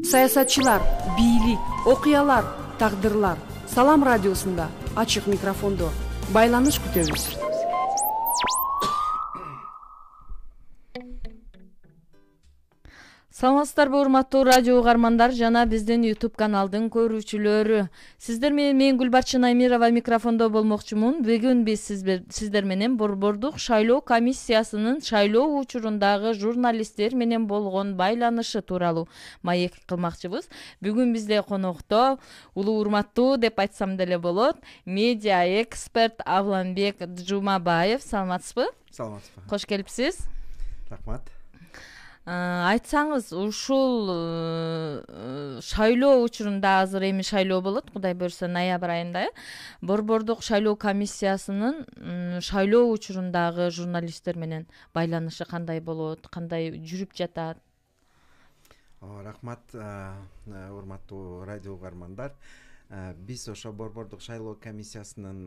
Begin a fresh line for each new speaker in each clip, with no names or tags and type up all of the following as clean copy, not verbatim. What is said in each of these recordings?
Саясатчылар, бийлик, окуялар, тагдырлар. Салам радиосунда ачык микрофондо байланыш күтөбүз.
Саламатсыздарбы урматтуу радио угармандар жана биздин YouTube каналдын көрүүчүлөрү. Сиздер менен мен Гүлбарчын Аймирова микрофондо болмокчумун. Бүгүн биз сиздер менен Борбордук шайлоо комиссиясынын шайлоо учурундагы журналисттер менен болгон байланышы тууралуу маек кылмакчыбыз. Бүгүн бизде конокто улуу урматтуу деп айтсам деле болот, медиа эксперт Авланбек Жумабаев. Саламатсызбы?
Саламатсызбы.
Кош келипсиз.
Рахмат.
Айтсаңыз, ушул шайлоо учурунда азыр эми шайлоо болот, Кудай буйрса ноябрь айында. Борбордук шайлоо комиссиясынын шайлоо учурундагы журналисттер менен байланышы кандай болот, кандай жүрүп жатат?
Рахмат, урматтуу радио угармандар. Биз ошо Борбордук шайлоо комиссиясынын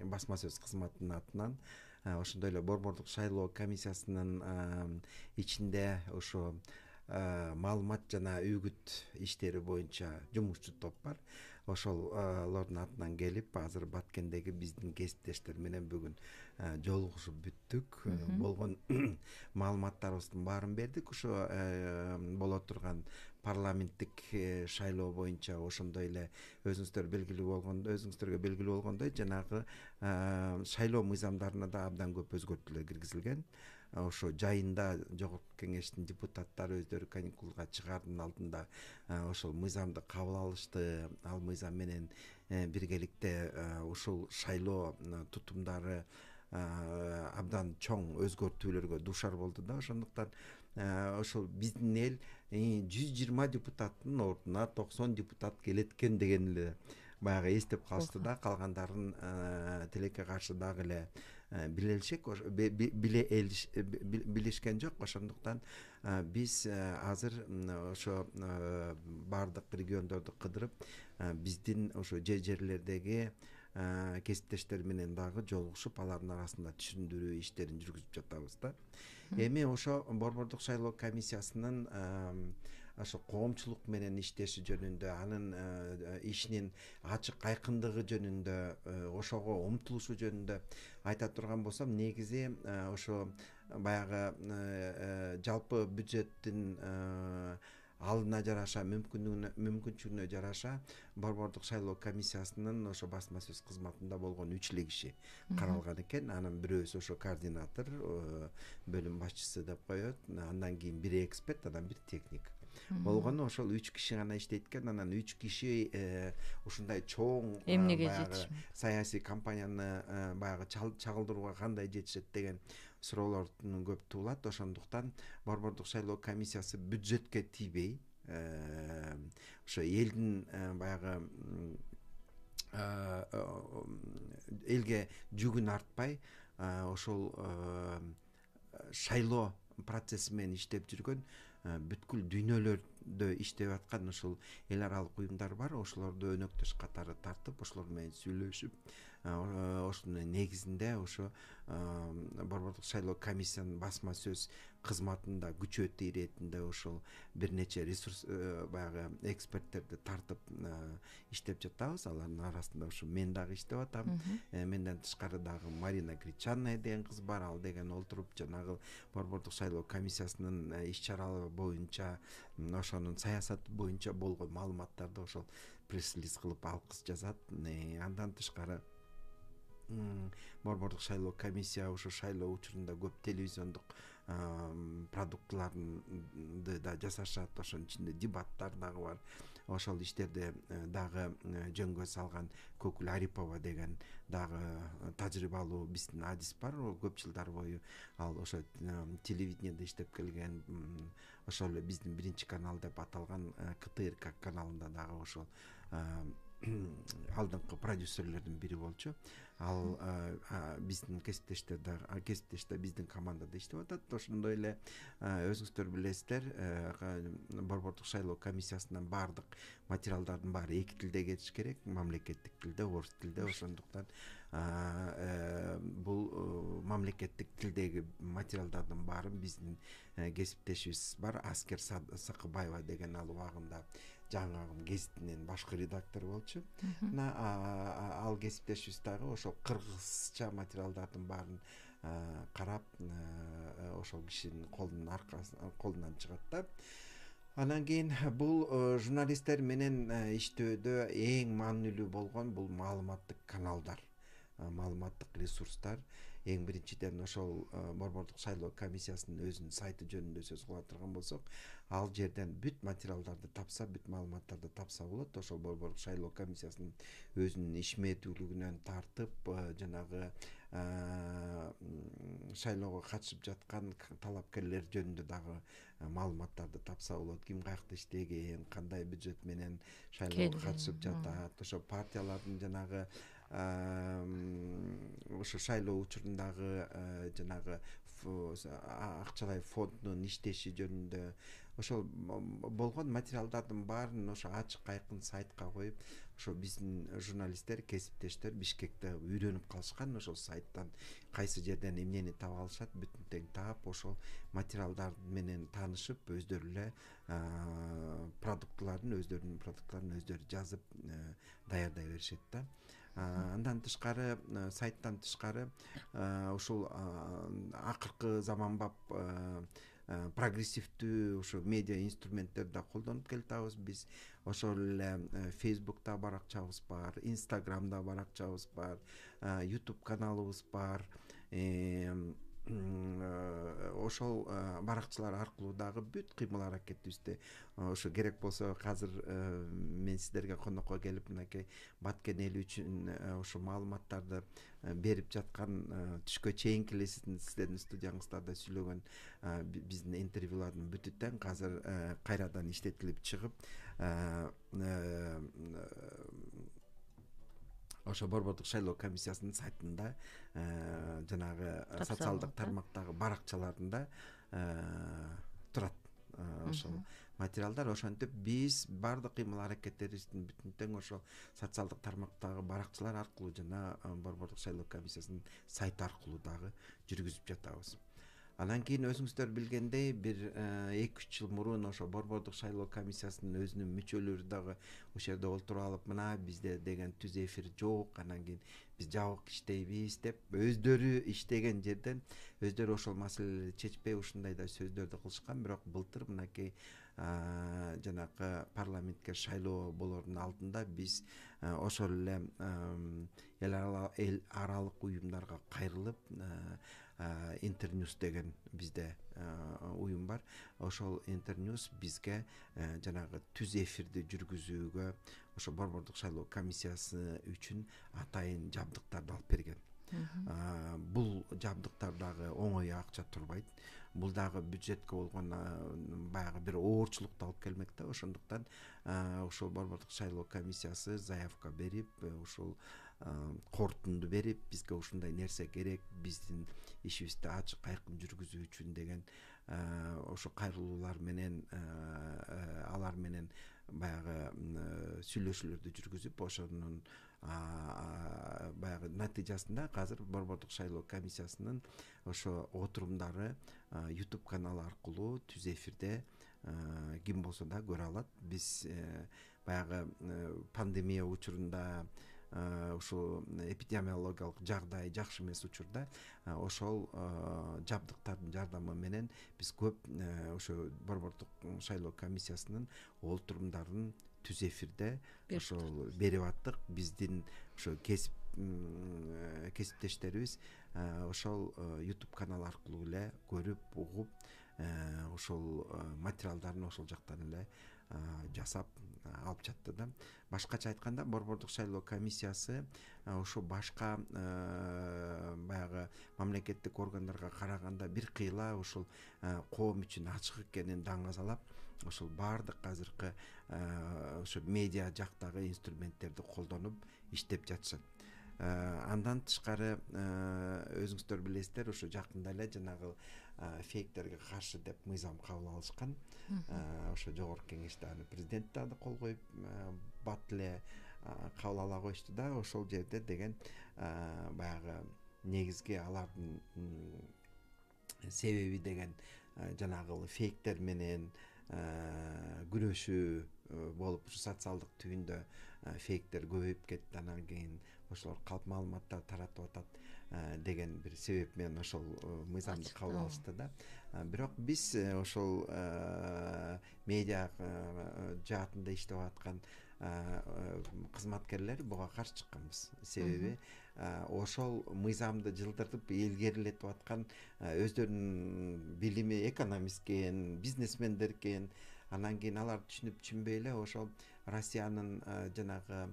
басма сөз кызматынын атынан ошондой эле Борбордук шайлоо комиссиясынын ичинде ошо маалымат жана үгүт иштери боюнча жумушчу топ бар. Ошолордун атынан келип, азыр Баткендеги биздин кесиптештер менен бүгүн жолугушуп бүттүк. Болгон маалыматтарыбыздын баарын бердик. Ошо боло турган парламенттик шайлоо боюнча ошондой эле өзүңүздөргө белгилүү болгондой жанагы шайлоо мыйзамдарына да абдан көп өзгөртүүлөр киргизилген. Ошо жайында жогорку кеңештин депутаттары өздөрү каникулга чыгаардын алдында ошол мыйзамды кабыл алышты. Ал мыйзам менен биргеликте ушул шайлоо тутумдары абдан чоң өзгөртүүлөргө дуушар болду да. Ошондуктан ошол биздин эл 120 депутаттын ордуна 90 депутат келет экен деген эле баягы эстеп калышты да. Калгандарын тилекке каршы дагы эле билишкен жок. Ошондуктан биз азыр ошо баардык региондорду кыдырып биздин ошо жерлердеги кесиптештер менен дагы жолугушуп, алардын арасында түшүндүрүү иштерин жүргүзүп жатабыз да. Эми ошо Борбордук шайлоо комиссиясынын ошо коомчулук менен иштеши жөнүндө, анын ишинин ачык айкындыгы жөнүндө, ошого умтулушу жөнүндө айта турган болсом, негизи ошо баягы жалпы бюджеттин алдына жараша, мүмкүнчүлүгүнө жараша Борбордук шайлоо комиссиясынын ошо басма сөз кызматында болгон 3 эле киши каралган экен. Анын бирөөсү ошо координатор, бөлүм башчысы деп коет. Андан кийин бири эксперт, анан бир техник. Болгону ошол 3 киши гана иштейт экен. Анан 3 киши ушундай чоң баягы саясий кампанияны баягы чагылдырууга кандай жетишет деген суроолордун көп туулат. Ошондуктан Борбордук шайлоо комиссиясы бюджетке тийбей, ошо элдин баягы элге жүгүн артпай, ошол шайлоо процесси менен иштеп жүргөн бүткүл дүйнөлөрдө иштеп аткан ошол эл аралык уюмдар бар. Ошолорду өнөктөш катары тартып, ошолор менен сүйлөшүп, ошонун негизинде ошо Борбордук шайлоо комиссиянын басма сөз кызматында күчөтүү иретинде ошол бир нече ресурс баягы эксперттерди тартып иштеп жатабыз. Алардын арасында ошо мен дагы иштеп атам. Менден тышкары дагы Марина Гречанная деген кыз бар. Ал деген олтуруп жанагы Борбордук шайлоо комиссиясынын иш-чаралары боюнча, ошонун саясаты боюнча болгон маалыматтарды ошол пресс-релиз кылып ал кыз жазат. Андан тышкары Борбордук шайлоо комиссия ошо шайлоо учурунда көп телевизиондук продуктыларды да жасашат. Ошонун ичинде дебаттар дагы бар. Ошол иштерди дагы жөнгө салган Көкүл Арипова деген дагы тажрыйбалуу биздин адис бар. Көп жылдар бою ал ошо телевидениеде иштеп келген. Ошол эле биздин биринчи канал деп аталган КТРК каналында дагы ошол алдыңкы продюсерлердин бири болчу. Ал биздин кесиптештер биздин командада иштеп атат. Ошондой эле өзүңүздөр билесиздер, Борбордук шайлоо комиссиясынан баардык материалдардын баары эки тилде кетиш керек, мамлекеттик тилде, орус тилде. Ошондуктан бул мамлекеттик тилдеги материалдардын баарын биздин кесиптешибиз бар, Аскер Сакыбаева деген, ал убагында жаңагы гезитинин башкы редактору болчу. Ал кесиптешибиз дагы ошол кыргызча материалдардын баарын карап, ошол кишинин колунан чыгат да. Анан кийин бул журналисттер менен иштөөдө эң маанилүү болгон бул маалыматтык каналдар, маалыматтык ресурстар. Эң биринчиден ошол Борбордук шайлоо комиссиясынын өзүнүн сайты жөнүндө сөз кыла турган болсок, ал жерден бүт материалдарды тапса, бүт маалыматтарды тапса болот. Ошол Борбордук шайлоо комиссиясынын өзүнүн ишметтүүлүгүнөн тартып, жанагы шайлоого катышып жаткан талапкерлер жөнүндө дагы маалыматтарды тапса болот. Ким каякта иштеген, кандай бюджет менен шайлоого катышып жатат, ошо партиялардын жанагы ошо шайлоо учурундагы жанагы акчалай фонддун иштеши жөнүндө ошол болгон материалдардын баарын ошо ачык айкын сайтка коюп, ошо биздин журналисттер, кесиптештер Бишкекте үйрөнүп калышкан. Ошол сайттан кайсы жерден эмнени таба алышат, бүтүн тең таап, ошол материалдар менен таанышып, өздөрү эле өздөрүнүн продуктларын өздөрү жазып даярдай беришет да. Андан тышкары, сайттан тышкары, ушул акыркы заманбап прогрессивдүү ошо медиа инструменттерди да колдонуп келатабыз биз. Ошол эле Facebook'та баракчабыз бар, Instagram'да баракчабыз бар, YouTube каналыбыз бар. Ошол баракчалар аркылуу дагы бүт кыймыл аракетибизди, ошо керек болсо азыр мен сиздерге конокко келип, мынакей Баткен эли үчүн ошо маалыматтарды берип жаткан, түшкө чейинки эле сиздердин студияңыздарда сүйлөгөн биздин интервьюлардын бүтү тең азыр кайрадан иштетилип чыгып, ошо Борбордук шайлоо комиссиясынын сайтында, жанагы социалдык тармактагы баракчаларында турат ошол материалдар. Ошентип биз баардык кыймыл аракеттерибиздин бүтүн тең ошол социалдык тармактагы баракчалар аркылуу жана Борбордук шайлоо комиссиясынын сайты аркылуу дагы жүргүзүп жатабыз. Анан кийин өзүңүздөр билгендей, бир 2-3 жыл мурун ошо Борбордук шайлоо комиссиясынын өзүнүн мүчөлөрү дагы ошол жерде олтуруп алып, мына бизде деген түз эфир жок, анан кийин биз жабык иштейбиз деп өздөрү иштеген жерден өздөрү ошол маселелерди чечпей ушундай да сөздөрдү кылышкан. Бирок былтыр мынакей жанакы парламентке шайлоо болоордун алдында биз ошол эле эл аралык уюмдарга кайрылып, Интерньюз деген бизде уюм бар. Ошол Интерньюз бизге жанагы түз эфирди жүргүзүүгө ошо Борбордук шайлоо комиссиясы үчүн атайын жабдыктарды алып берген. Бул жабдыктар дагы оңой акча турбайт. Бул дагы бюджетке болгон баягы бир оорчулукту алып келмек да. Ошондуктан ошол Борбордук шайлоо комиссиясы заявка берип, ошол корутунду берип, бизге ушундай нерсе керек, биздин ишибизди ачык айкын жүргүзүү үчүн деген ошо кайрылуулар менен, алар менен баягы сүйлөшүүлөрдү жүргүзүп, ошонун баягы натыйжасында азыр Борбордук шайлоо комиссиясынын ошо отурумдары YouTube каналы аркылуу түз эфирде ким болсо да көрө алат. Биз баягы пандемия учурунда, ошо эпидемиологиялык жагдай жакшы эмес учурда ошол жабдыктардын жардамы менен биз көп ошо Борбордук шайлоо комиссиясынын олтурумдарын түз эфирде ошол берип аттык. Биздин ошо кесиптештерибиз ошол YouTube канал аркылуу эле көрүп, угуп, ошол материалдарын ошол жактан эле жасап алып жатты да. Башкача айтканда, Борбордук шайлоо комиссиясы ошо башка баягы мамлекеттик органдарга караганда бир кыйла ошол коом үчүн ачык экенин даңазалап, ошол баардык азыркы ошо медиа жактагы инструменттерди колдонуп иштеп жатышат. Андан тышкары өзүңүздөр билесиздер, ошо жакында эле жанагы фейктерге каршы деп мыйзам кабыл алышкан. Ошо жогорку кеңеште аны президент дагы кол коюп, бат эле кабыл ала коюшту да ошол жерде деген баягы негизги алардын себеби деген жанагы фейктер менен күрөшүү болуп социалдык түбүндө фейктер көбөйүп кетти. Анан кийин ошолор калп маалыматтар таратып атат деген бир себеп менен ошол мыйзамды кабыл алышты да. Бирок биз ошол медиа жаатында иштеп аткан кызматкерлер буга каршы чыкканбыз. Себеби ошол мыйзамды жылдыртып илгерилетип аткан өздөрүнүн билими экономист экен, бизнесмендер экен. Анан кийин алар түшүнбөй эле ошол Россиянын жанагы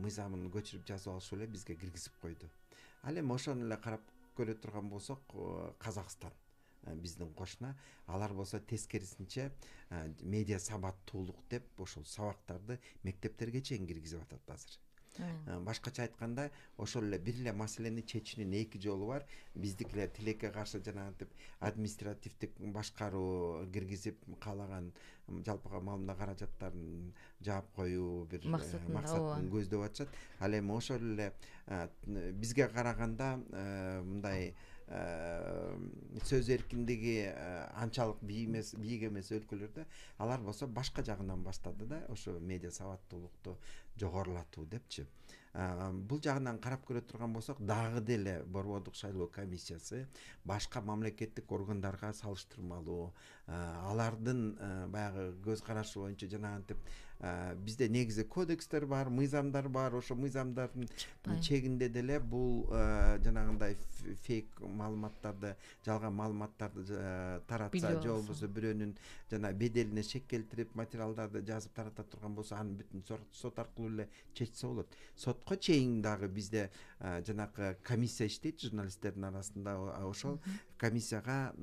мыйзамын көчүрүп жазып алышып эле бизге киргизип койду. Ал эми ошону эле карап көрө турган болсок, Казакстан биздин кошуна, алар болсо тескерисинче медиа сабаттуулук деп ошол сабактарды мектептерге чейин киргизип атат азыр. Башкача айтканда, ошол эле бир эле маселени чечүүнүн эки жолу бар. Биздикилер тилекке каршы жанагынтип административдик башкаруу киргизип каалаган жалпыга маалымат каражаттарын жаап коюу бир максатын көздөп атышат. Ал эми ошол эле бизге караганда мындай сөз эркиндиги анчалык бийик эмес өлкөлөрдө алар болсо башка жагынан баштады да, ошо медиа сабаттуулукту жогорулатуу депчи. Бул жагынан карап көрө турган болсок, дагы деле Борбордук шайлоо комиссиясы башка мамлекеттик органдарга салыштырмалуу алардын баягы көз карашы боюнча жанагынтип бизде негизи кодекстер бар, мыйзамдар бар. Ошо мыйзамдардын чегинде деле бул жанагындай фейк маалыматтарды, жалган маалыматтарды таратса, же болбосо бирөөнүн жана беделине шек келтирип материалдарды жазып тарата турган болсо, аны бүтүн сот аркылуу эле чечсе болот. Сотко чейин дагы бизде жанагы комиссия иштейт журналисттердин арасында. Ошол комиссияга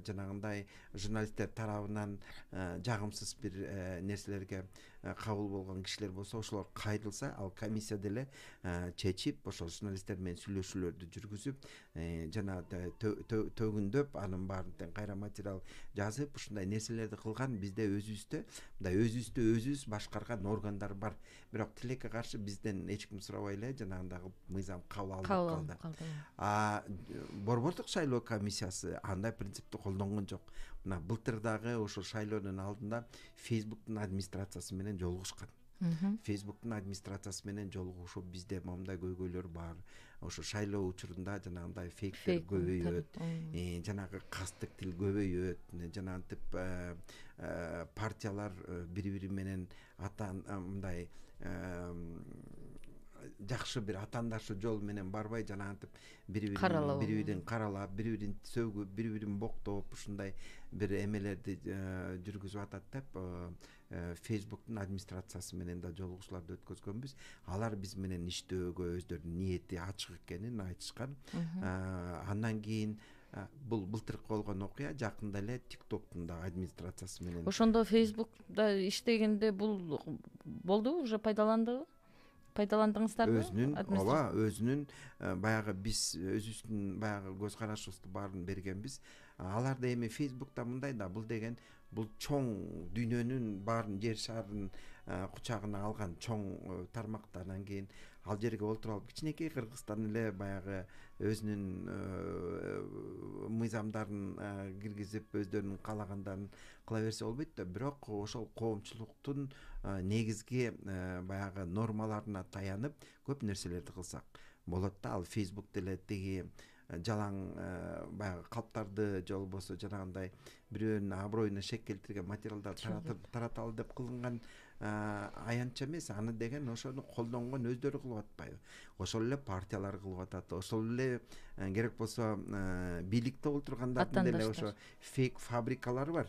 жанагындай журналисттер тарабынан жагымсыз бир нерселерге кабыл болгон кишилер болсо, ошолор кайрылса, ал комиссия деле чечип, ошол журналисттер менен сүйлөшүүлөрдү жүргүзүп, жана төгүндөп, анын баарын кайра материал жазып, ушундай нерселерди кылган. Бизде өзүбүздү башкарган органдар бар. Бирок тилекке каршы бизден эч ким сурабай эле жанагындагы мыйзам кабыл алынып калды. Борбордук шайлоо комиссиясы андай принципти колдонгон жок. Мына былтыр дагы ошо шайлоонун алдында Facebooктун администрациясы менен жолугушкан. Facebooktун администрациясы менен жолугушуп, бизде момундай көйгөйлөр бар. Ошо шайлоо учурунда жанагындай фейктер көбөйөт, жанагы кастык тил көбөйөт, жанагынтип партиялар бири-бири менен мындай жакшы бир атаандашуу жол менен барбай, жанагынтип бири-бирин каралап, бири-бирин сөгүп, бири-бирин боктоп, ушундай бир эмелерди жүргүзүп атат деп Facebooktун администрациясы менен да жолугушууларды өткөзгөнбүз. Алар биз менен иштөөгө өздөрүнүн ниети ачык экенин айтышкан. Андан кийин бул былтыркы болгон окуя жакында эле TikToktун да администрациясы менен.
Ошондо Facebook'да иштегенде бул болду, уже пайдаландыңыздарбы?
Өзүнүн баягы биз өзүбүздүн баягы көз карашыбызды баарын бергенбиз. Алар да эми Facebook'та мындай да, бул деген бул чоң дүйнөнүн баарын, жер шарын кучагына алган чоң тармакта. Анан кийин ал жерге олтуруп алып, кичинекей Кыргызстан эле баягы өзүнүн мыйзамдарын киргизип, өздөрүнүн каалагандарын кыла берсе болбойт да. Бирок ошол коомчулуктун негизги баягы нормаларына таянып көп нерселерди кылсак болот да. Ал Facebook деле тиги жалаң баягы калптарды, же болбосо жанагындай бирөөнүн аброюна шек келтирген материалдарды тараталы деп кылынган аянтча эмес. Аны деген ошону колдонгон өздөрү кылып атпайбы? Ошол эле партиялар кылып атат. Ошол эле керек болсо бийликте олтургандардын деле ошо фейк фабрикалары бар.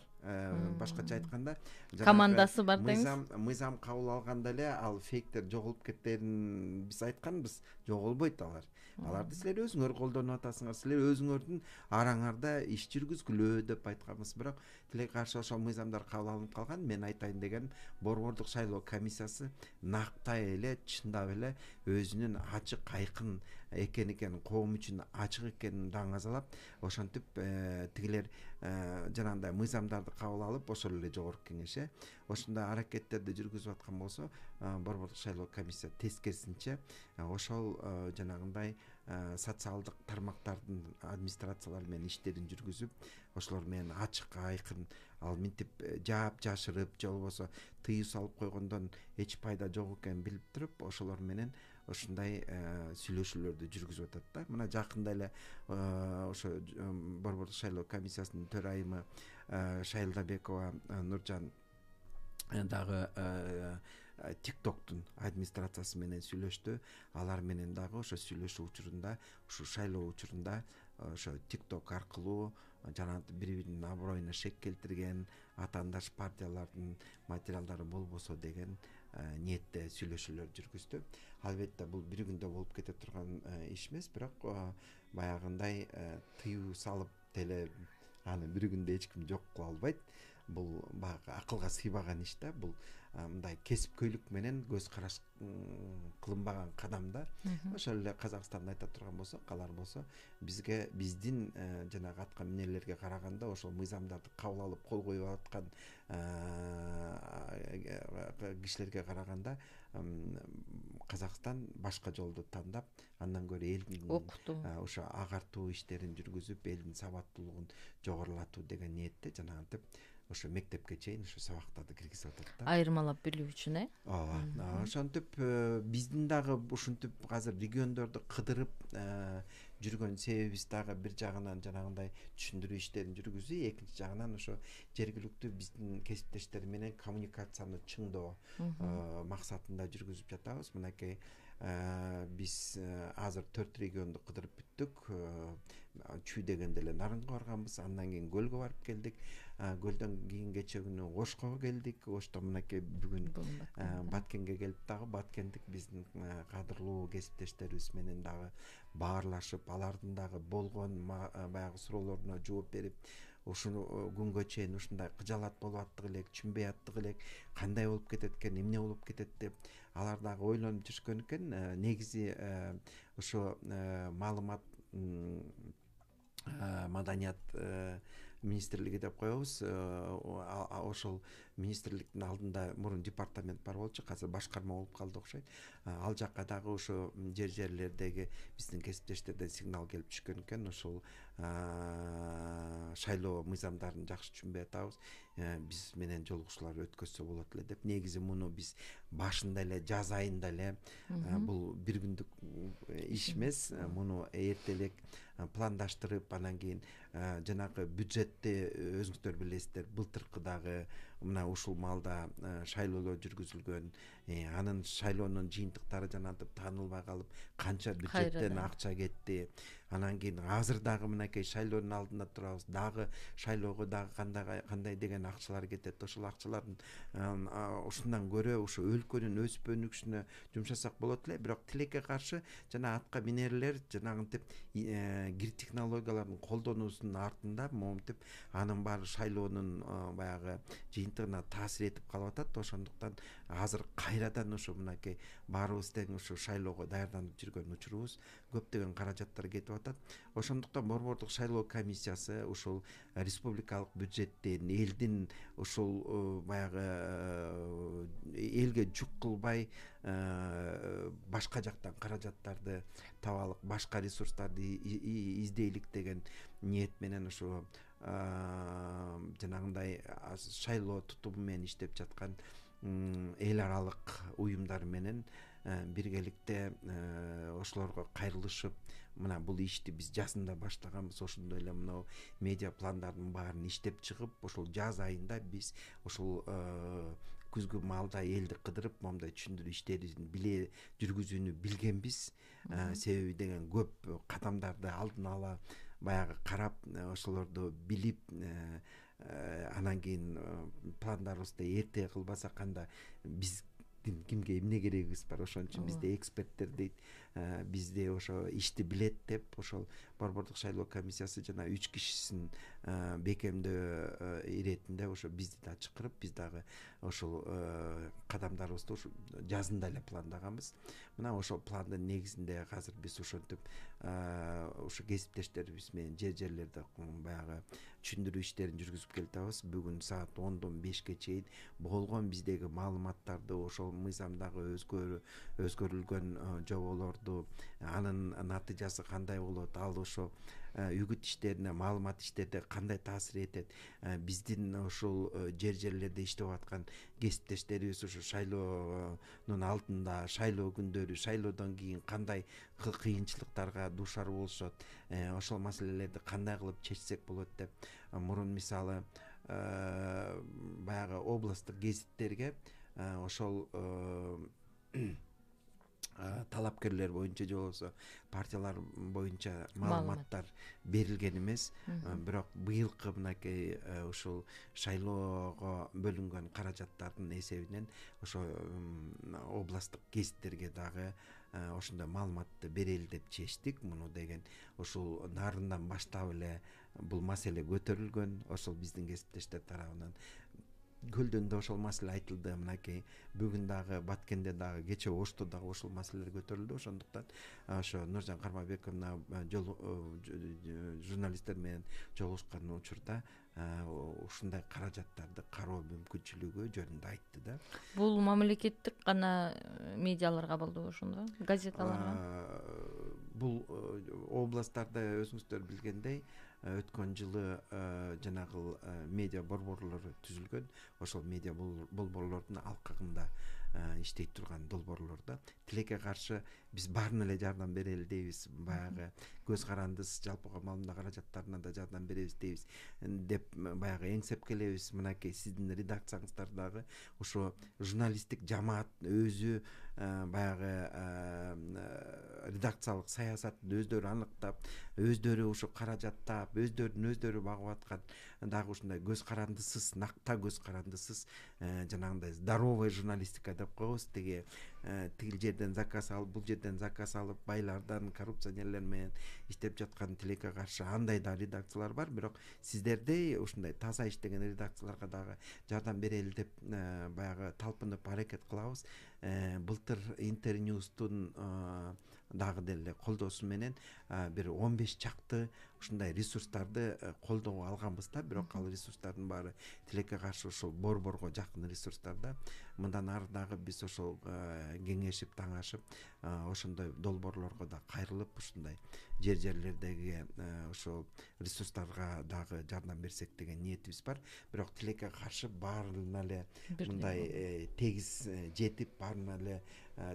Башкача айтканда,
командасы бар деңиз.
Мыйзам кабыл алганда эле ал фейктер жоголуп кеттерин биз айтканбыз. Жоголбойт алар. Аларды силер өзүңөр колдонуп атасыңар, силер өзүңөрдүн араңарда иш жүргүзгүлө деп айтканбыз. Бирок тилекке каршы ошол мыйзамдар кабыл алынып калган. Мен айтайын деген, Борбордук шайлоо комиссиясы нактай эле, чындап эле өзүнүн ачык, айкын экен, коом үчүн ачык экенин даңазалап, ошентип тигилер жанагындай мыйзамдарды кабыл алып ошол эле жогорку кеңеш ошондой аракеттерди жүргүзүп аткан болсо борбордук шайлоо комиссия тескерисинче ошол жанагындай социалдык тармактардын администрациялары менен иштерин жүргүзүп ошолор менен ачык айкын ал минтип жаап жашырып же болбосо тыюу салып койгондон эч пайда жок экенин билип туруп ошолор менен ушундай сүйлөшүүлөрдү жүргүзүп атат да. Мына жакында эле ошо борбордук шайлоо комиссиясынын төрайымы Шайлдабекова Нуржан дагы TikToктун администрациясы менен сүйлөштү. Алар менен дагы ошо сүйлөшүү учурунда, ушу шайлоо учурунда ошо TikTok аркылуу жана бири-биринин аброюна шек келтирген атаандаш партиялардын материалдары болбосо деген ниетте сүйлөшүүлөр жүргүздү. Албетте бул бир күндө болуп кете турган иш эмес, бирок баягындай тыюу салып деле аны бир күндө эч ким жок кыла албайт. Бул баягы акылга сыйбаган иш да. Бул мындай кесипкөйлүк менен көз караш кылынбаган кадамдар. Ошол эле Казакстанда айта турган болсок, алар болсо бизге биздин жанагы аткан эмнелерге караганда ошол мыйзамдарды кабыл алып кол коюп аткан кишилерге караганда Казакстан башка жолду тандап, андан көрө элдин окутуу ошо агартуу иштерин жүргүзүп, элдин сабаттуулугун жогорулатуу деген ниетте жанагынтип ошо мектепке чейин ошо сабактарды киргизип атат да.
Айырмалап билүү үчүн
ооба. Ошентип биздин дагы ушинтип азыр региондорду кыдырып жүргөн себебибиз дагы бир жагынан жанагындай түшүндүрүү иштерин жүргүзүү, экинчи жагынан ошо жергиликтүү биздин кесиптештер менен коммуникацияны чыңдоо максатында жүргүзүп жатабыз. Мынакей биз азыр 4 регионду кыдырып бүттүк. Чүй дегенде эле Нарынга барганбыз, андан кийин Көлгө барып келдик. Көлдөн кийин кечээ күнү Ошко келдик. Ошто мынакей бүгүн Баткенге келип дагы Баткендик биздин кадырлуу кесиптештерибиз менен дагы баарлашып, алардын дагы болгон баягы суроолоруна жооп берип, ушуну күнгө чейин ушундай кыжаалат болуп аттык элек, түшүнбөй аттык элек, кандай болуп кетет экен, эмне болуп кетет деп алар дагы ойлонуп жүрүшкөн экен. Негизи ошо маалымат маданият министрлиги деп коебуз. Ошол министрликтин алдында мурун департамент бар болчу, азыр башкарма болуп калды окшойт. Ал жакка дагы ошо жерлердеги биздин кесиптештерден сигнал келип түшкөн экен. Ошол шайлоо мыйзамдарын жакшы түшүнбөй атабыз, биз менен жолугушуулар өткөзсө болот эле деп. Негизи муну биз башында эле, жаз айында эле, бул бир күндүк иш эмес, муну эртелек пландаштырып, анан кийин жанагы бюджетти өзүңүздөр билесиздер, былтыркы дагы мына ушул маалда шайлоолор жүргүзүлгөн, анын шайлоонун жыйынтыктары жанагынтип таанылбай калып, канча бюджеттен акча кетти. Анан кийин азыр дагы мынакей шайлоонун алдында турабыз, дагы шайлоого дагы кандай деген акчалар кетет. Ошол акчалардын ушундан көрө ошо өлкөнүн өсүп өнүгүшүнө жумшасак болот эле. Бирок тилекке каршы жана атка минерлер жанагынтип кир технологиялардын колдонуусунун артында моментип анын баары шайлоонун баягы жыйынтыгына таасир этип калып атат. Ошондуктан азыр кайрадан ошо мынакей баарыбыз тең ошо шайлоого даярданып жүргөн учурубуз, көптөгөн каражаттар кетип атат. Ошондуктан борбордук шайлоо комиссиясы ушул республикалык бюджеттен, элдин ушул баягы элге жүк кылбай башка жактан каражаттарды табалык, башка ресурстарды издейлик деген ниет менен ошо жанагындай шайлоо тутуму менен иштеп жаткан эл аралык уюмдар менен биргеликте ошолорго кайрылышып, мына бул ишти биз жазында баштаганбыз. Ошондой эле мына медиа пландардын баарын иштеп чыгып, ошол жаз айында биз ошол күзгү маалда элди кыдырып, моундай түшүндүрүү иштерин биле жүргүзүүнү билгенбиз. Себеби деген көп кадамдарды алдын ала баягы карап, ошолорду билип, анан кийин пландарыбызды эрте кылбасак анда биз кимге эмне керегибиз бар, ошон үчүн бизде эксперттер дейт, бизде ошо ишти билет деп ошол борбордук шайлоо комиссиясы жана 3 кишисин бекемдөө иретинде ошо бизди да чакырып, биз дагы ошол кадамдарыбызды ошо жазында эле пландаганбыз. Мына ошол пландын негизинде азыр биз ошентип ошо кесиптештерибиз менен жерлерде баягы түшүндүрүү иштерин жүргүзүп келатабыз. Бүгүн саат 10-дон 5ке чейин болгон биздеги маалыматтарды, ошол мыйзамдагы өзгөрүлгөн жоболорду, анын натыйжасы кандай болот, ал ошо үгүт иштерине, маалымат иштерине кандай таасир этет, биздин ошол жерлерде иштеп аткан кесиптештерибиз ушу шайлоонун алдында, шайлоо күндөрү, шайлоодон кийин кандай кыйынчылыктарга дуушар болушат, ошол маселелерди кандай кылып чечсек болот деп мурун мисалы баягы областтык гезиттерге ошол талапкерлер боюнча же болбосо партиялар боюнча маалыматтар берилген эмес. Бирок быйылкы мынакей ушул шайлоого бөлүнгөн каражаттардын эсебинен ошо областтык гезиттерге дагы ошондой маалыматты берели деп чечтик. Муну деген ушул нарындан баштап эле бул маселе көтөрүлгөн. Ошол биздин кесиптештер тарабынан Көлдөндө ошол маселе айтылды. Мынакей бүгүн дагы Баткенде дагы кечээ Ошто дагы ошол маселелер көтөрүлдү. Ошондуктан ошо Нуржан Кармабековна журналисттер менен жолугушкан учурда ушундай каражаттарды кароо мүмкүнчүлүгү жөнүндө айтты да.
Бул мамлекеттик гана медиаларга болду ошондо, газеталарга?
Бул областтарда өзүңүздөр билгендей өткөн жылы жанагы медиа борборлору түзүлгөн. Ошол медиа борборлордун алкагында иштей турган долбоорлордо тилекке каршы биз баарына эле жардам берели дейбиз. Баягы көз карандысыз жалпыга маалымат каражаттарына да жардам беребиз дейбиз деп баягы эңсеп келебиз. Мынакей сиздин редакцияңыздардагы ошо журналисттик жамаат өзү баягы редакциялык саясатын өздөрү аныктап, өздөрү ушу каражаттап, өздөрү багып аткан дагы ушундай көз карандысыз, накта көз карандысыз жанагындай здоровый журналистика деп коебуз. Тигил жерден заказ алып, бул жерден заказ алып, байлардан, коррупционерлер менен иштеп жаткан тилекке каршы андай да редакциялар бар. Бирок сиздердей ушундай таза иштеген редакцияларга дагы жардам берели деп баягы талпынып аракет кылабыз. Былтыр Интерньюстун дагы деле колдоосу менен бир 15 чакты ушундай ресурстарды колдоого алганбыз да. Бирок ал ресурстардын баары тилекке каршы ошол борборго жакын ресурстарда. Мындан ары дагы биз ошол кеңешип, таңашып, ошондой долбоорлорго да кайрылып, ушундай жерлердеги ошол ресурстарга дагы жардам берсек деген ниетибиз бар. Бирок тилекке каршы баарына эле мындай тегиз жетип, баарына эле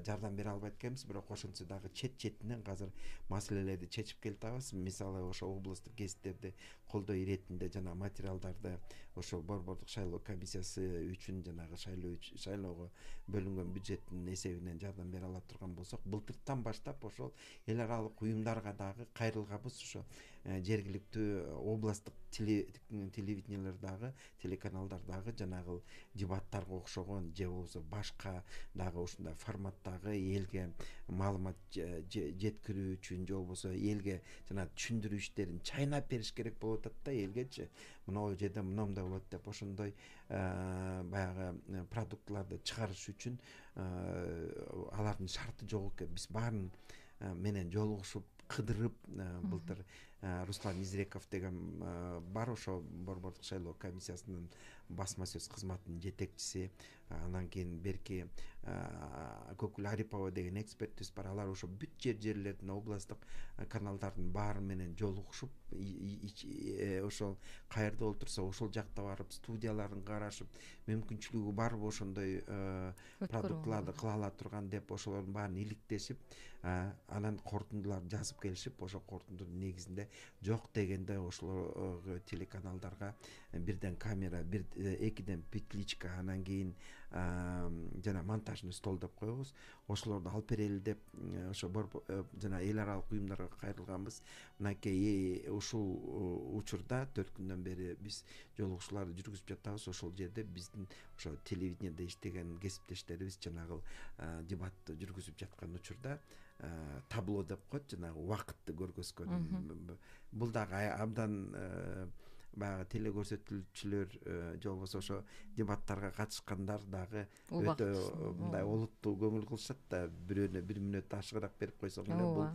жардам бере албайт экенбиз. Бирок ошентсе дагы четинен азыр маселелерди чечип келатабыз. Мисалы ошо областтык гезиттерди колдоо иретинде жана материалдарды ошол борбордук шайлоо комиссиясы үчүн жанагы шайлоого бөлүнгөн бюджеттин эсебинен жардам бере ала турган болсок, былтыртан баштап ошол эл аралык уюмдарга дагы кайрылганбыз. Ошо жергиликтүү областтык телевидениялардагы, телеканалдардагы жанагы дебаттарга окшогон же болбосо башка дагы ушундай форматтагы элге маалымат жеткирүү үчүн же болбосо элге жана түшүндүрүү иштерин чайнап бериш керек болуп атат да элгечи. Мына жерде мындай болот деп ошондой баягы продуктларды чыгарыш үчүн алардын шарты жок экен. Биз баарын менен жолугушуп, кыдырып, былтыр Руслан Изреков деген бар, ошо борбордук шайлоо комиссиясынын басма сөз кызматынын жетекчиси. Анан кийин берки Көкүл Арипова деген экспертибиз бар. Алар ошо бүт жерлердин, областтык каналдардын баары менен жолугушуп, ошол каерде отурса ошол жакта барып, студияларын карашып, мүмкүнчүлүгү барбы ошондой продуктларды кыла ала турган деп ошолордун баарын иликтешип, анан корутундуларды жазып келишип, ошол корутундунун негизинде жок дегенде ошол телеканалдарга бирден камера, экиден петличка, анан кийин жана монтажный стол деп коебуз. Ошолорду алып берели деп ошо жана эл аралык уюмдарга кайрылганбыз. Мынакей ушул учурда 4 күндөн бери биз жолугушууларды жүргүзүп жатабыз. Ошол жерде биздин ошо телевидениеде иштеген кесиптештерибиз жанагы дебатты жүргүзүп жаткан учурда табло деп коет, жанагы убакытты көргөзгөн. Бул дагы абдан баягы теле көрсөтүүчүлөр же болбосо ошо дебаттарга катышкандар дагы өтө
Убактысыз,
мындай олуттуу көңүл кылышат да, бирөөнө 1 мүнөт ашыгыраак берип койсоң эле бул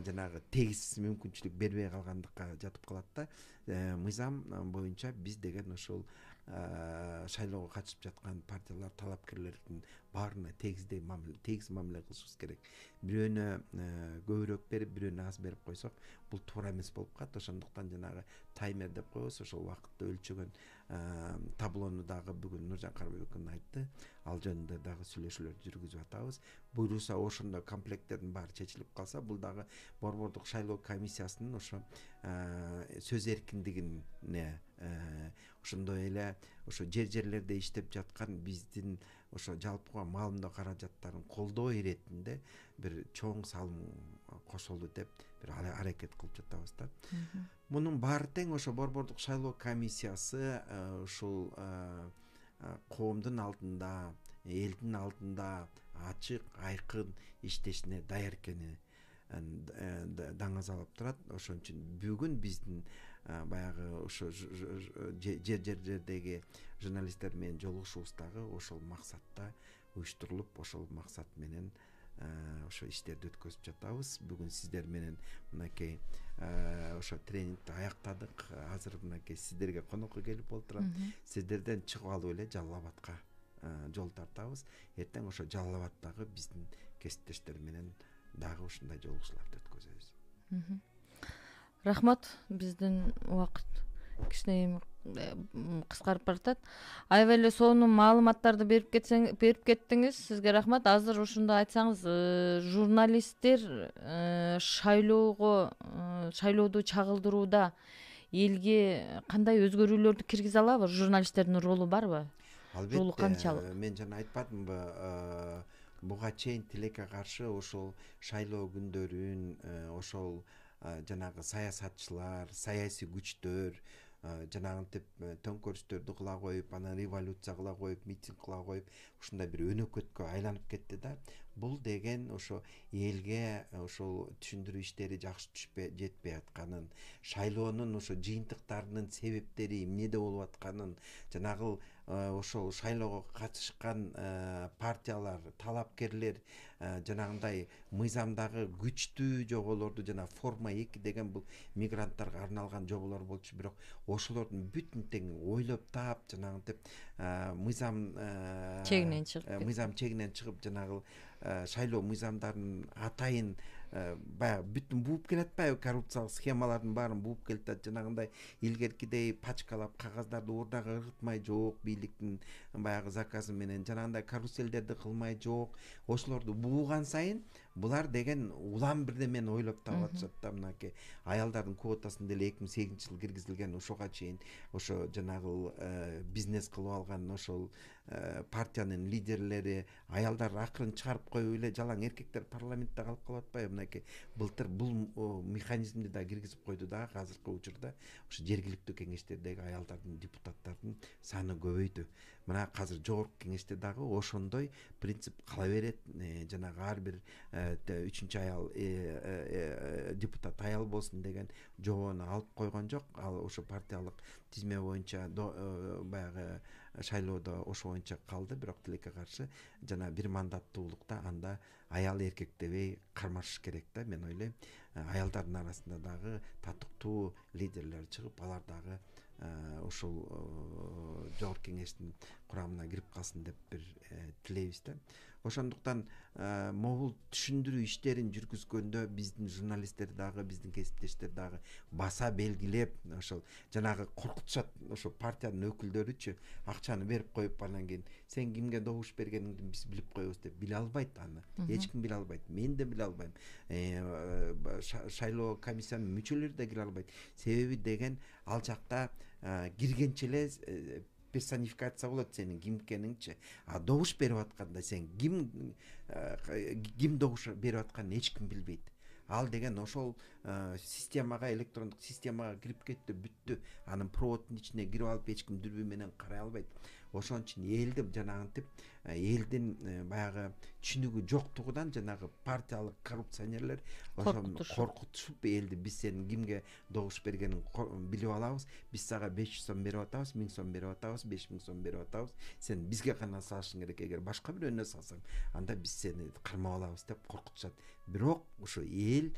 жанагы тегиз мүмкүнчүлүк бербей калгандыкка жатып калат да. Мыйзам боюнча биз деген ошол шайлоого катышып жаткан партиялар, талапкерлердин баарына тегиз мамиле кылышыбыз керек. Бирөөнө көбүрөөк берип, бирөөнө аз берип койсок, бул туура эмес болуп калат. Ошондуктан жанагы таймер деп коебуз, ошол убакытты өлчөгөн таблону дагы бүгүн Нуржан Карбайбеков айтты. Ал жөнүндө дагы сүйлөшүүлөрдү жүргүзүп атабыз. Буйруса ошондо комплекттердин баары чечилип калса, бул дагы Борбордук шайлоо комиссиясынын ошо сөз эркиндигине, ошондой эле ошо жерлерде иштеп жаткан биздин ошо жалпыга маалымдоо каражаттарын колдоо иретинде бир чоң салым кошулду деп бир аракет кылып жатабыз да. Мунун баары тең ошо Борбордук шайлоо комиссиясы ушул коомдун алдында, элдин алдында ачык, айкын иштешине даяр экени даңазалап турат. Ошон үчүн бүгүн биздин баягы ошо жерлердеги журналисттер менен жолугушуубуз дагы ошол максатта уюштурулуп, ошол максат менен ошо иштерди өткөзүп жатабыз. Бүгүн сиздер менен мынакей ошо тренингди аяктадык. Азыр мынакей сиздерге конокко келип отурам. Сиздерден чыгып алып эле Жалал Абадка жол тартабыз. Эртең ошо Жалал Абадтагы биздин кесиптештер менен дагы ушундай жолугушууларды өткөзөбүз.
Рахмат, биздин убакыт кичине кыскарып баратат. Аябай эле сонун маалыматтарды берип кеттиңиз. Сизге рахмат. Азыр ушунду айтсаңыз, журналисттер шайлоодо чагылдырууда элге кандай өзгөрүүлөрдү киргизе алабы? Журналисттердин ролу барбы? Ролу канчалык?
Мен жана айтпадымбы, буга чейин тилекке каршы ошол шайлоо күндөрүн ошол жанагы саясатчылар, саясий күчтөр жанагынтип төңкөрүштөрдү кыла коюп, анан революция кыла коюп, митинг кыла коюп, ушундай бир өнөкөткө айланып кетти да. Бул деген ошо элге ошол түшүндүрүү иштери жакшы жетпей атканын, шайлоонун ошо жыйынтыктарынын себептери эмнеде болуп атканын, жанагы ошол шайлоого катышкан партиялар, талапкерлер жанагындай мыйзамдагы күчтүү жоболорду, жана форма 2 деген бул мигранттарга арналган жоболор болчу, бирок ошолордун бүтүн тең ойлоп таап жанагынтип мыйзам чегинен чыгып жанагы шайлоо мыйзамдарын атайын баягы бүтүн бууп келатпайбы, коррупциялык схемалардын баарын бууп келатат. Жанагындай илгеркидей пачкалап кагаздарды урдага ыргытмай жок, бийликтин баягы заказы менен жанагындай каруселдерди кылмай жок. Ошолорду бууган сайын булар деген улам бирдемени ойлоп таап атышат да. Мынакей аялдардын квотасын деле 2008-жылы киргизилген, ошого чейин ошо жанагы бизнес кылып алган ошол партиянын лидерлери аялдар акырын чыгарып коюп эле жалаң эркектер парламентте калып калып атпайбы? Мынакей былтыр бул механизмди да киргизип койду да. Азыркы учурда ошо жергиликтүү кеңештердеги аялдардын, депутаттардын саны көбөйдү. Мына азыр жогорку кеңеште дагы ошондой принцип кала берет. Жанагы ар бир 3-чү аял депутат аял болсун деген жобону алып койгон жок. Ал ошо партиялык тизме боюнча баягы шайлоодо ошо боюнча калды. Бирок тилекке каршы жана бир мандаттуулукта анда аял эркек дебей кармашыш керек да. Мен ойлойм, аялдардын арасында дагы татыктуу лидерлер чыгып, алар дагы ошол жогорку кеңештин курамына кирип калсын деп бир тилейбиз да. Ошондуктан могул түшүндүрүү иштерин жүргүзгөндө биздин журналисттер дагы, биздин кесиптештер дагы баса белгилеп, ошол жанагы коркутушат ошо партиянын өкүлдөрүчү, акчаны берип коюп, анан кийин сен кимге добуш бергениңди биз билип коебуз деп биле албайт аны. Эч ким биле албайт. Мен да биле албайм. Шайлоо комиссиянын мүчөлөрү да кире албайт. Себеби деген ал жакта киргенче эле персонификация болот сенин ким экениңчи. А добуш берип атканда сен ким добуш берип атканын эч ким билбейт. Ал деген ошол системага, электрондук системага кирип кетти, бүттү. Анын проводдун ичине кирип алып эч ким дүрбү менен карай албайт. ошон үчүн элди жанагынтип элдин баягы түшүнүгү жоктугунан жанагы партиялык коррупционерлер ошону коркутушуп элди биз сенин кимге добуш бергениң билип алабыз, биз сага 500 сом берип атабыз, 1000 сом берип атабыз, 5000 сом берип атабыз, сен бизге гана салышың керек, эгер башка бирөөнө салсаң анда биз сени кармап алабыз деп коркутушат. Бирок ошо эл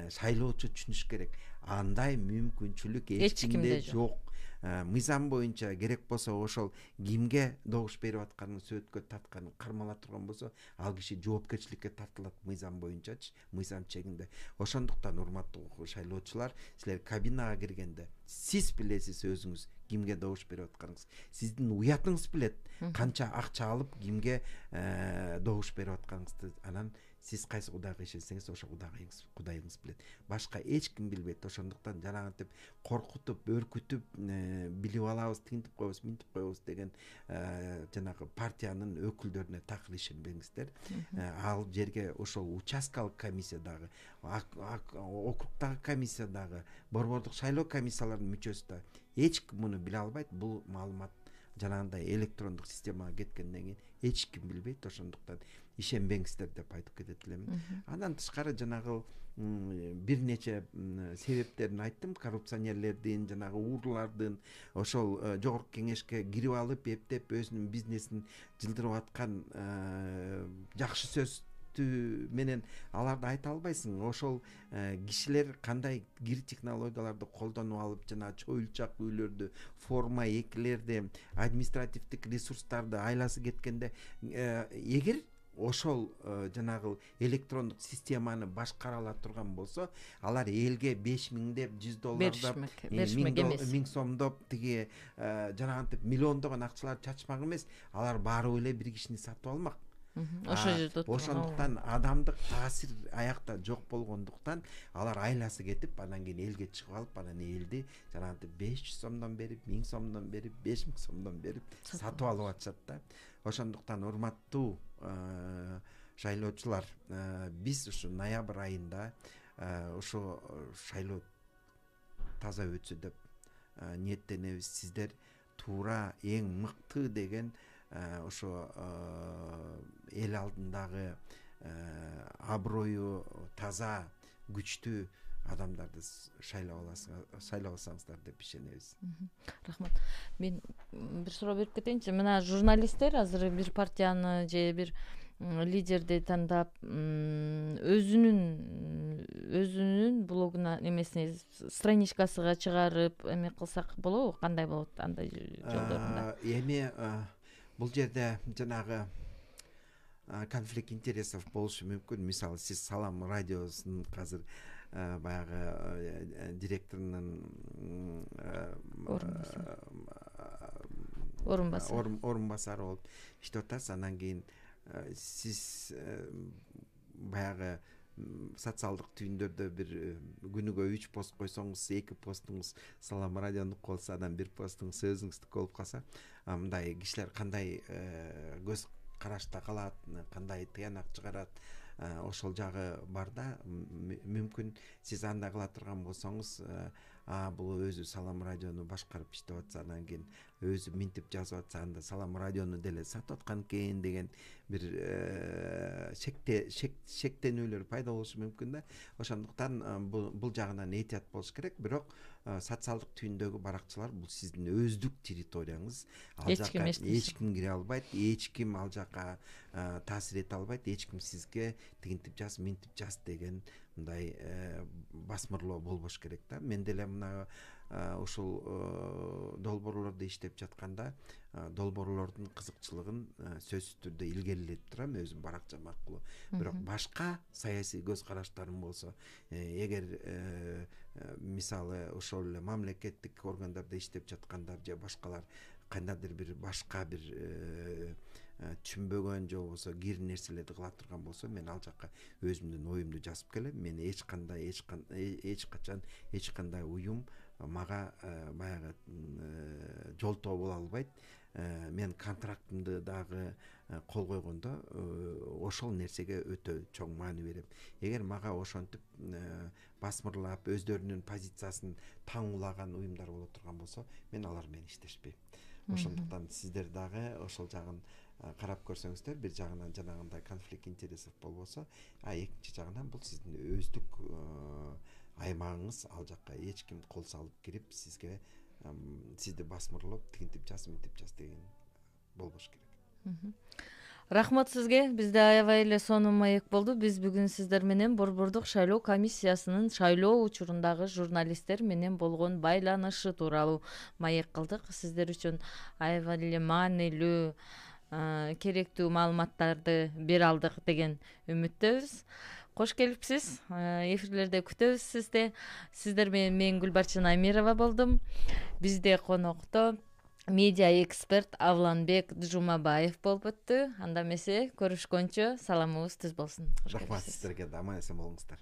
шайлоочу түшүнүш керек, андай мүмкүнчүлүк эч кимде жок. Мыйзам боюнча керек болсо ошол кимге добуш берип атканын сөөткө тартканын кармала турган болсо ал киши жоопкерчиликке тартылат мыйзам боюнчачы, мыйзам чегинде. Ошондуктан урматтуу шайлоочулар, силер кабинага киргенде сиз билесиз өзүңүз кимге добуш берип атканыңыз, сиздин уятыңыз билет канча акча алып кимге добуш берип атканыңызды. Анан сиз кайсы кудайга ишенсеңиз ошо кудайыңыз билет. Башка эч ким билбейт. Ошондуктан жанагынтип коркутуп, өркүтүп, билип алабыз, тинтип коебуз, минтип коебуз деген жанагы партиянын өкүлдөрүнө такыр ишенбеңиздер. Ал жерге ошол участкалык комиссиядагы, округдагы комиссиядагы, борбордук шайлоо комиссияларынын мүчөсү да эч ким муну биле албайт. Бул маалымат жанагындай электрондук системага кеткенден кийин эч ким билбейт. Ошондуктан ишенбеңиздер деп айтып кетет элем. Андан тышкары жанагы бир нече себептерин айттым. Коррупционерлердин, жанагы урлардын ошол жогорку кеңешке кирип алып, эптеп өзүнүн бизнесин жылдырып аткан жакшы сөз менен аларды айта албайсың. Ошол кишилер кандай кир технологияларды колдонуп алып, жана чоюлчак үйлөрдү, форма экилерди, административдик ресурстарды айласы кеткенде, эгер ошол жанагы электрондук системаны башкара ала турган болсо, алар элге 5000 деп, $100 деп, 1000 сомдоп, тиги жанагынтип миллиондогон акчалар чачмак эмес. Алар баары эле бир кишини сатып алмак. Ошондуктан адамдык таасир аякта жок болгондуктан алар айласы кетип, анан кийин элге чыгып алып, анан элди жанагынтип 500 сомдон берип, 1000 сомдон берип, 5000 сомдон берип сатып алып атышат да. Ошондуктан урматтуу шайлоочулар, биз ушу ноябрь айында ошо шайлоо таза өтсө деп ниеттенебиз. Сиздер туура эң мыкты деген ошо эл алдындагы аброю таза, күчтүү адамдарды шайлабасаңыздар деп ишенебиз.
Рахмат. Мен бир суроо берип кетейинчи. Мына журналисттер азыр бир партияны же бир лидерди тандап, өзүнүн блогуна немесине, страничкасыга чыгарып эме кылсак болобу? Кандай болот андай жолдорунда?
Эми бул жерде жанагы конфликт интересов болушу мүмкүн. Мисалы, сиз Салам радиосунун азыр баягы директорунун орун басары болуп иштеп атасыз. Андан кийин сиз баягы социалдык түйүндөрдө бир күнүгө 3 пост койсоңуз, 2 постуңуз Салам радионук болсо, анан 1 постуңуз өзүңүздүкү болуп калса, мындай кишилер кандай көз карашта калат, кандай тыянак чыгарат, ошол жагы бар да. Мүмкүн сиз андай кыла турган болсоңуз, бул өзү Салам радиону башкарып иштеп атса, анан кийин өзү минтип жазып атса, анда Салам радиону деле сатып аткан экен деген бир шектенүүлөр пайда болушу мүмкүн да. Ошондуктан бул жагынан этият болуш керек. Бирок социалдык түйүндөгү баракчылар бул сиздин өздүк территорияңыз. Ал жака эч ким кире албайт, эч ким ал жака таасир эте албайт, эч ким сизге тигинтип жаз, минтип жаз деген мындай басмырлоо болбош керек да. Мен деле мына ушул долбоорлорду иштеп жатканда долбоорлордун кызыкчылыгын сөзсүз түрдө илгерилетип турам өзүм баракчам аркылуу. Бирок башка саясий көз караштарым болсо, эгер мисалы ошол эле мамлекеттик органдарда иштеп жаткандар же башкалар кандайдыр бир башка бир түшүнбөгөн же болбосо кир нерселерди кыла турган болсо, мен ал жака өзүмдүн оюмду жазып келем. Мен эч качан эч кандай уюм мага баягы жолтоо боло албайт. Мен контрактымды дагы кол койгондо ошол нерсеге өтө чоң маани берем. Эгер мага ошентип басмырлап өздөрүнүн позициясын таң улаган уюмдар боло турган болсо, мен алар менен иштешпейм. ошондуктан сиздер дагы ошол жагын карап көрсөңүздөр, бир жагынан жанагындай конфликт интересов болбосо, экинчи жагынан бул сиздин өздүк аймагыңыз, ал жакка эч ким кол салып кирип сизге сизди басмырлап тигинтип жаз, мынтип жаз деген болбош керек.
Рахмат сизге. Бизде аябай эле сонун маек болду. Биз бүгүн сиздер менен Борбордук шайлоо комиссиясынын шайлоо учурундагы журналисттер менен болгон байланышы тууралуу маек кылдык. Сиздер үчүн аябай эле маанилүү, керектүү маалыматтарды бере алдык деген үмүттөбүз. Кош келипсиз. Эфирлерде күтөбүз сизди. Сиздер менен мен Гүлбарчын Амирова болдум. Бизде конокто медиа эксперт Авланбек Жумабаев болуп өттү. Анда эмесе көрүшкөнчө саламыбыз түз болсун.
Рахмат сиздерге да, аман эсен болуңуздар.